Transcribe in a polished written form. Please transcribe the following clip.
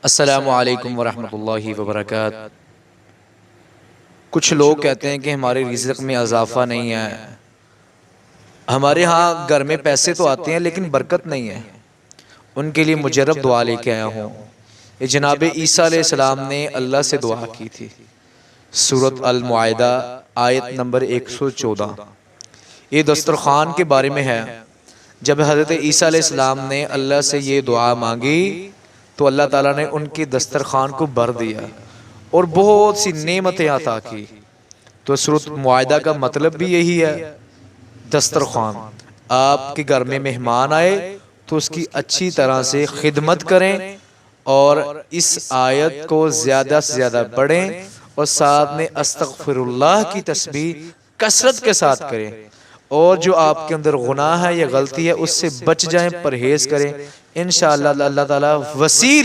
السلام علیکم ورحمۃ اللہ وبرکاتہ۔ کچھ لوگ کہتے ہیں کہ ہمارے رزق میں اضافہ نہیں ہے، ہمارے ہاں گھر میں پیسے تو آتے ہیں لیکن برکت نہیں ہے۔ ان کے لیے مجرب دعا لے کے آیا ہوں۔ یہ جناب عیسیٰ علیہ السلام نے اللہ سے دعا کی تھی، سورۃ المائدہ آیت نمبر 114۔ یہ دسترخوان کے بارے میں ہے۔ جب حضرت عیسیٰ علیہ السلام نے اللہ سے یہ دعا مانگی تو اللہ تعالیٰ نے ان کی دسترخوان کو بھر دیا اور بہت سی نعمتیں عطا کی۔ تو سورۃ معاہدہ کا مطلب بھی یہی ہے، دسترخوان۔ آپ کے گھر میں مہمان آئے تو اس کی اچھی طرح سے خدمت کریں اور اس آیت کو زیادہ سے زیادہ پڑھیں اور ساتھ میں استغفر اللہ کی تسبیح کثرت کے ساتھ کریں، اور جو آپ کے اندر گناہ ہے یا غلطی ہے اس سے بچ جائیں، پرہیز کریں۔ انشاءاللہ اللہ تعالیٰ وسیع